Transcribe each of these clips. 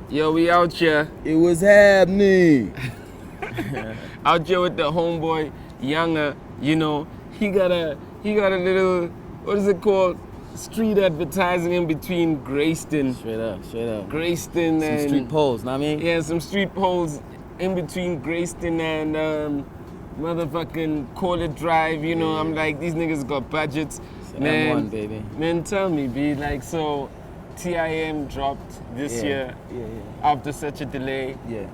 Yo, we out here. It was happening. Out here with the homeboy Yanga. You know, he got a little, what is it called? Street advertising in between Grayston. Straight up. Grayston and some street poles, know what I mean? Yeah, some street poles in between Grayston and motherfucking Call It Drive. You know, I'm like, these niggas got budgets. Man, M1, baby. Man, tell me, B, like, so TIM dropped this year after such a delay. Yeah.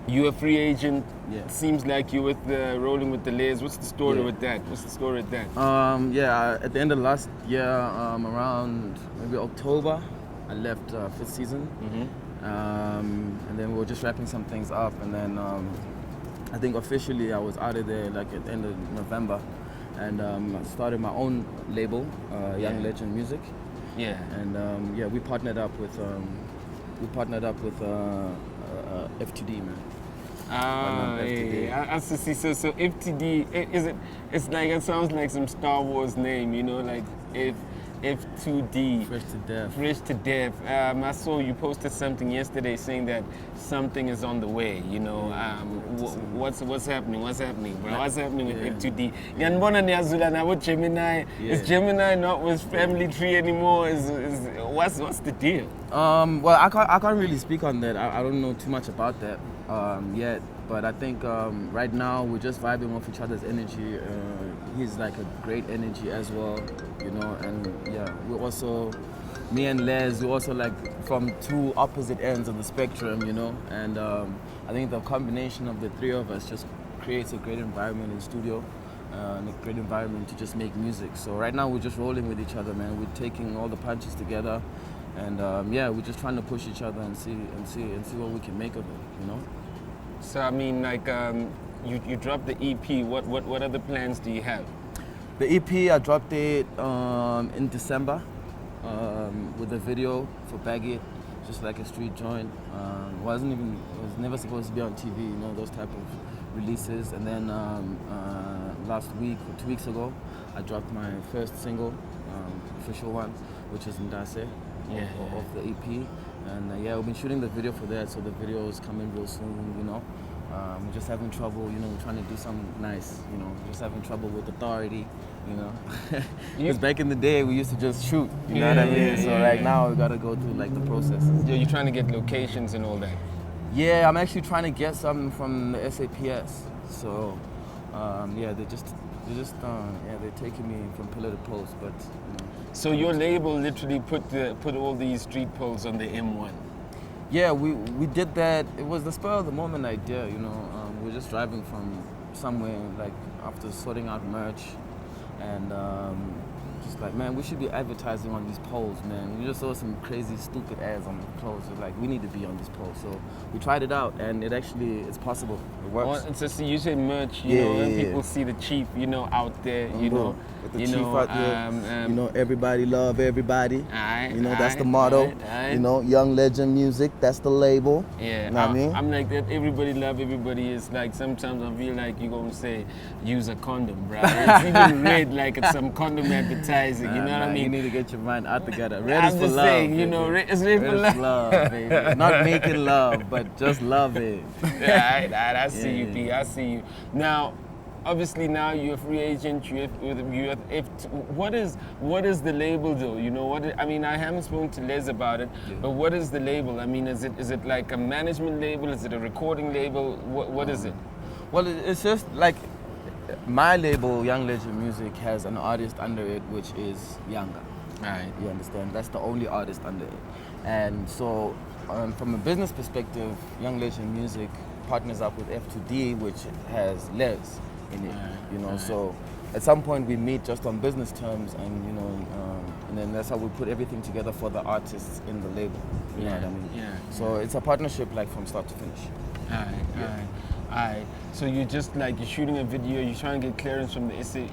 You're a free agent. Yeah. Seems like you're with the rolling with the layers. What's the story with that? At the end of last year, around maybe October, I left fifth season. And then we were just wrapping some things up, and then I think officially I was out of there like at the end of November, and I started my own label, Young Legend Music. Yeah. And we partnered up with FTD, man. I see. So FTD, it sounds like some Star Wars name, you know, like F2D. Fresh to death. I saw you posted something yesterday saying that something is on the way, you know. What's happening, bro? What's happening with F2D? Gemini. Is Gemini not with Family Tree anymore? What's the deal? Well, I can't really speak on that. I don't know too much about that yet. But I think right now we're just vibing off each other's energy. He's like a great energy as well, you know. And we're also, me and Les, we're also like from two opposite ends of the spectrum, you know. And I think the combination of the three of us just creates a great environment in the studio. And a great environment to just make music. So right now we're just rolling with each other, man. We're taking all the punches together, and we're just trying to push each other and see what we can make of it, you know. So I mean, like, you dropped the EP. What other plans do you have? The EP, I dropped it in December with a video for Baggy, just like a street joint. It was never supposed to be on TV, you know, those type of releases. And then last week or 2 weeks ago, I dropped my first single, official one, which is Ndase, of the EP. And we've been shooting the video for that, so the video is coming real soon, you know. We're just having trouble, you know, we're trying to do something nice, you know, just having trouble with authority, you know. Because back in the day, we used to just shoot, you know what I mean? So now we gotta go through like the process. You're trying to get locations and all that? Yeah, I'm actually trying to get something from the SAPS. So, they're taking me from pillar to post, but, you know. So your label literally put all these street poles on the M1? Yeah, we did that. It was the spur of the moment idea, you know. We were just driving from somewhere, like after sorting out merch, and just like, man, we should be advertising on these poles, man. We just saw some crazy, stupid ads on the poles. So like, we need to be on this pole. So we tried it out, and it's possible. It works. Well, so you say merch, you know, and people see the chief, you know, out there, you know. With the chief out there, you know, everybody love everybody. You know, that's the motto. You know, Young Legend Music, that's the label. Yeah, you know what I mean? I'm like that. Everybody love everybody. Is like sometimes I feel like you're gonna say use a condom, bro. It's even read like it's some condom advertising. You know what I mean? You need to get your mind out together. Red is I'm for just love. saying, you know, it's red for love. Love, baby. Not making love, but just love it. I see you, B. I see you. Now, obviously, now you're a free agent. What is the label though? You know what? I mean, I haven't spoken to Les about it, but what is the label? I mean, is it like a management label? Is it a recording label? What is it? Well, it's just like my label, Young Legend Music, has an artist under it, which is Yanga. Right. You understand? That's the only artist under it. And so, from a business perspective, Young Legend Music partners up with F2D, which has Les in it. You know, so at some point we meet just on business terms, and you know, and then that's how we put everything together for the artists in the label. You know what I mean? Yeah. So it's a partnership, like from start to finish. Alright. So you're shooting a video, you're trying to get clearance from the SA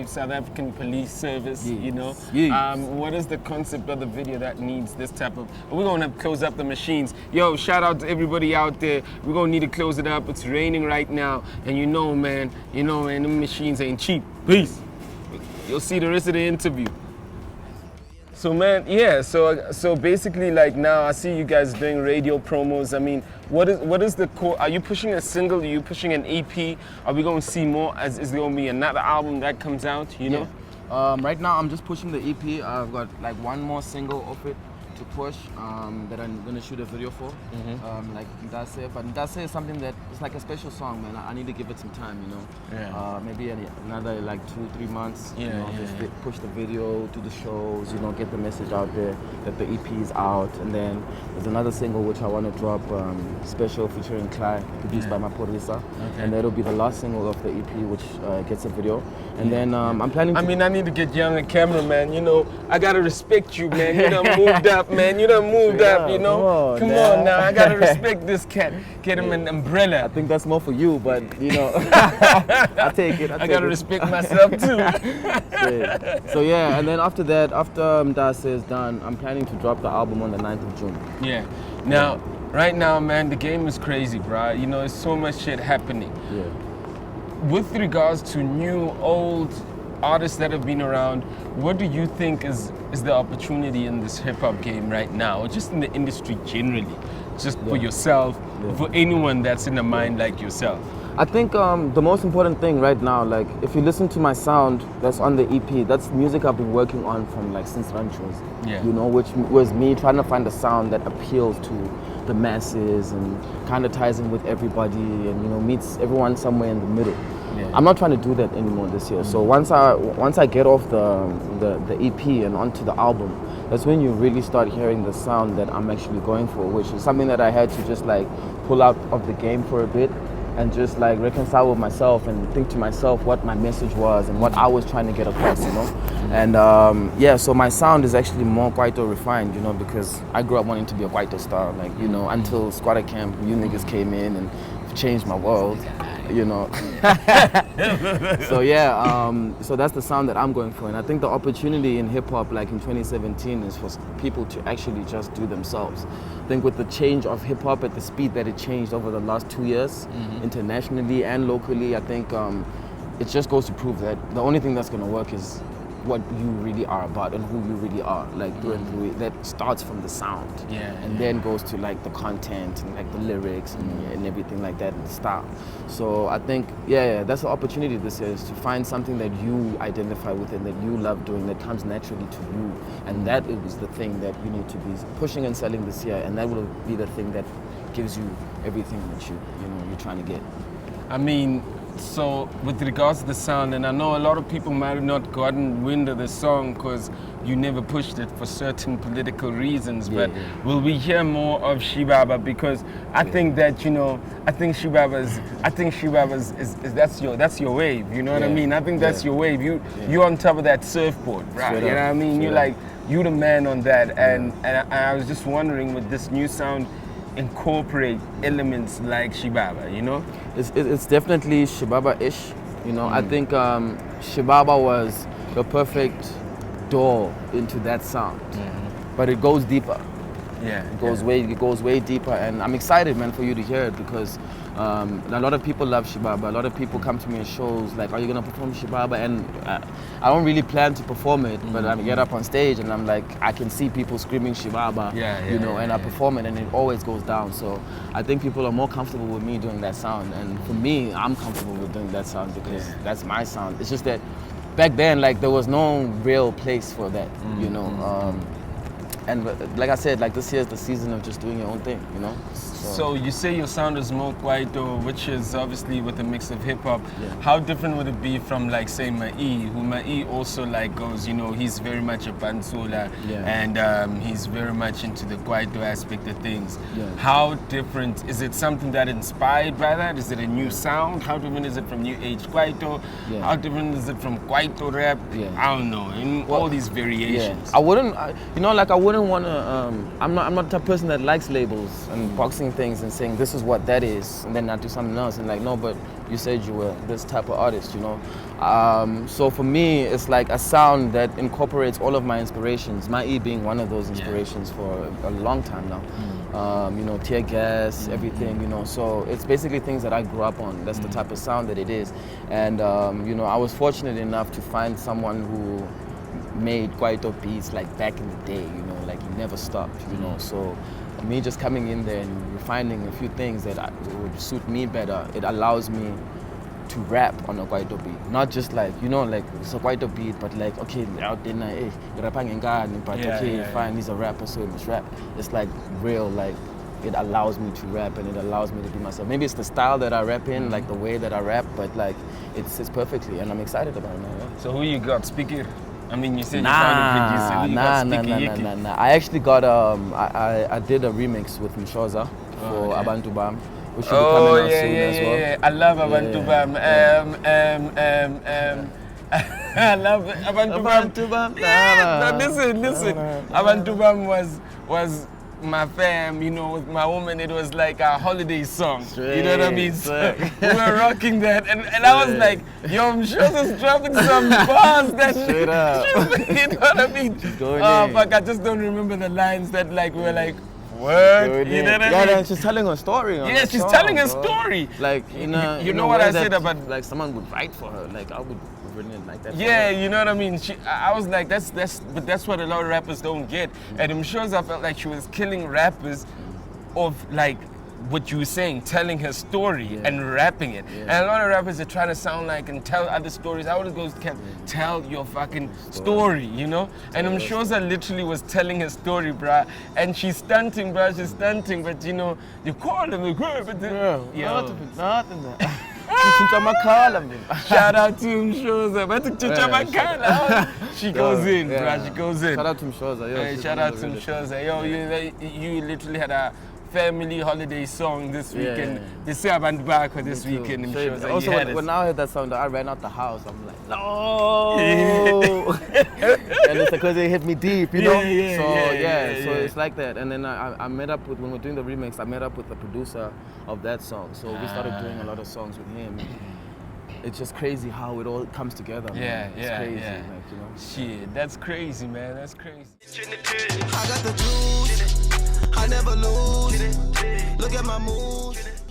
South African Police Service, you know? Yes. What is the concept of the video that needs this type of... We're going to close up the machines. Yo, shout out to everybody out there. We're going to need to close it up. It's raining right now. And you know, man, them machines ain't cheap. Peace. You'll see the rest of the interview. So man, yeah. So basically, like now, I see you guys doing radio promos. I mean, what is the core? Are you pushing a single? Are you pushing an EP? Are we going to see more? Is there going to be another album that comes out? You know? Right now, I'm just pushing the EP. I've got like one more single off it to push that I'm gonna shoot a video for. Like Ndase, but Ndase is something that it's like a special song, man. I need to give it some time, you know. Maybe another like 2-3 months. Push the video, do the shows, you know, get the message out there that the EP is out, and then there's another single which I want to drop, special featuring Clyde, produced by my producer, and that'll be the last single of the EP, which gets a video. And then I'm planning. I mean, I need to get you on the camera, man. You know, I gotta respect you, man. You done moved up, man. You done moved up, you know. Come on now, I gotta respect this cat. Get him an umbrella. I think that's more for you, but you know, I take it. I gotta respect myself too. So yeah, and then after that, after Ndase is done, I'm planning to drop the album on the 9th of June. Yeah. Now, right now, man, the game is crazy, bro. You know, there's so much shit happening. Yeah. With regards to new, old artists that have been around, what do you think is the opportunity in this hip-hop game right now, or just in the industry generally, just for yourself, for anyone that's in a mind like yourself? I think the most important thing right now, like if you listen to my sound that's on the EP, that's music I've been working on from like since Ranchos, you know, which was me trying to find a sound that appeals to the masses and kind of ties in with everybody and, you know, meets everyone somewhere in the middle. I'm not trying to do that anymore this year. So once I get off the EP and onto the album, that's when you really start hearing the sound that I'm actually going for, which is something that I had to just like pull out of the game for a bit and just like reconcile with myself and think to myself what my message was and what I was trying to get across, you know. And so my sound is actually more Kwaito refined, you know, because I grew up wanting to be a Kwaito star, like, you know, until Squatter Camp, you niggas came in and changed my world, you know. So that's the sound that I'm going for, and I think the opportunity in hip hop, like in 2017, is for people to actually just do themselves. I think with the change of hip hop at the speed that it changed over the last 2 years, internationally and locally, I think it just goes to prove that the only thing that's going to work is what you really are about and who you really are, like through and through. That starts from the sound, and then goes to like the content and like the lyrics and everything like that, and the style. So I think that's the opportunity this year, is to find something that you identify with and that you love doing, that comes naturally to you, and that is the thing that you need to be pushing and selling this year, and that will be the thing that gives you everything that you're trying to get. I mean, so with regards to the sound, and I know a lot of people might have not gotten wind of the song because you never pushed it for certain political reasons, but will we hear more of Shibaba? Because I think that, you know, I think Shibaba's is that's your wave, you know what I mean? I think that's your wave. You're on top of that surfboard, right? You know what I mean? You're the man on that, and I was just wondering, with this new sound, incorporate elements like Shibaba, you know? It's definitely Shibaba-ish, you know. I think Shibaba was the perfect door into that sound, but it goes deeper. It goes way deeper, and I'm excited, man, for you to hear it, because a lot of people love Shibaba. A lot of people come to me in shows like, "Are you gonna perform Shibaba?" And I don't really plan to perform it, but I get up on stage and I'm like, I can see people screaming Shibaba, and I perform it, and it always goes down. So I think people are more comfortable with me doing that sound, and for me, I'm comfortable with doing that sound because that's my sound. It's just that back then, like, there was no real place for that, you know. And like I said, like, this year's the season of just doing your own thing, you know? So you say your sound is more Kwaito, which is obviously with a mix of hip-hop. How different would it be from, like, say, Mai, who Mai also, like, goes, you know, he's very much a Bansula, and he's very much into the Kwaito aspect of things. How different, is it something that inspired by that? Is it a new sound? How different is it from New Age Kwaito? How different is it from Kwaito rap? I don't know, in all these variations. I wouldn't want to, I'm not the type of person that likes labels and boxing things and saying this is what that is, and then not do something else, and like, no, but you said you were this type of artist, you know. So for me, it's like a sound that incorporates all of my inspirations, my E being one of those inspirations for a long time now. You know, Tear Gas, everything, you know, so it's basically things that I grew up on. That's the type of sound that it is. And you know, I was fortunate enough to find someone who made Kwaito beats like back in the day, you know, like he never stopped, you know. So me just coming in there and refining a few things that would suit me better, it allows me to rap on a Kwaito beat. Not just like, you know, like it's a Kwaito beat, but like, okay, out there, hey, rapping in Ghana, but fine, he's a rapper, so he must rap. It's like real, like, it allows me to rap and it allows me to be myself. Maybe it's the style that I rap in, like the way that I rap, but like it sits perfectly and I'm excited about it now. Yeah. So who you got? Speaker? I mean, you said you found a producer. Who you got? Nah. I actually got I did a remix with Mshoza for Abantu Bam, which should be coming out soon as well. Yeah. I love Abantu Bam. I love Abantu Bam. Yeah, but listen. Abantu Bam was my fam, you know, with my woman. It was like a holiday song. Straight, you know what I mean? So we were rocking that, and I was like, yo, I'm sure this dropping some bars that straight up. you know what I mean? Fuck, I just don't remember the lines that like we were like, what? You know what I mean? Yeah, she's telling a story. Yeah, she's telling a story. Like, you know what I said about, like someone would write for her. Like I would written it like that. Yeah, you know what I mean. I was like, that's what a lot of rappers don't get. And I'm sure I felt like she was killing rappers of like what you were saying, telling her story and rapping it. And a lot of rappers are trying to sound like and tell other stories. I always go, tell your fucking story, you know? And I'm sure I literally was telling her story, bruh. And she's stunting, bruh. She's stunting, but you know, you call them, but nothing. Shout out to Mshoza, she goes in, bruh. She goes in. Shout out to Mshoza, yo. Shout out to Mshoza, yo. You literally had a family holiday song this weekend. They say Abantu Bam for this weekend. Also, when I heard that song, I ran out the house. I'm like, no. And it's because it hit me deep, you know. So it's like that. And then I met up with, when we were doing the remix, I met up with the producer of that song. So we started doing a lot of songs with him. It's just crazy how it all comes together, man. It's crazy, like, you know. Shit, that's crazy, man. That's crazy. I got the juice. I never lose. Look at my moves.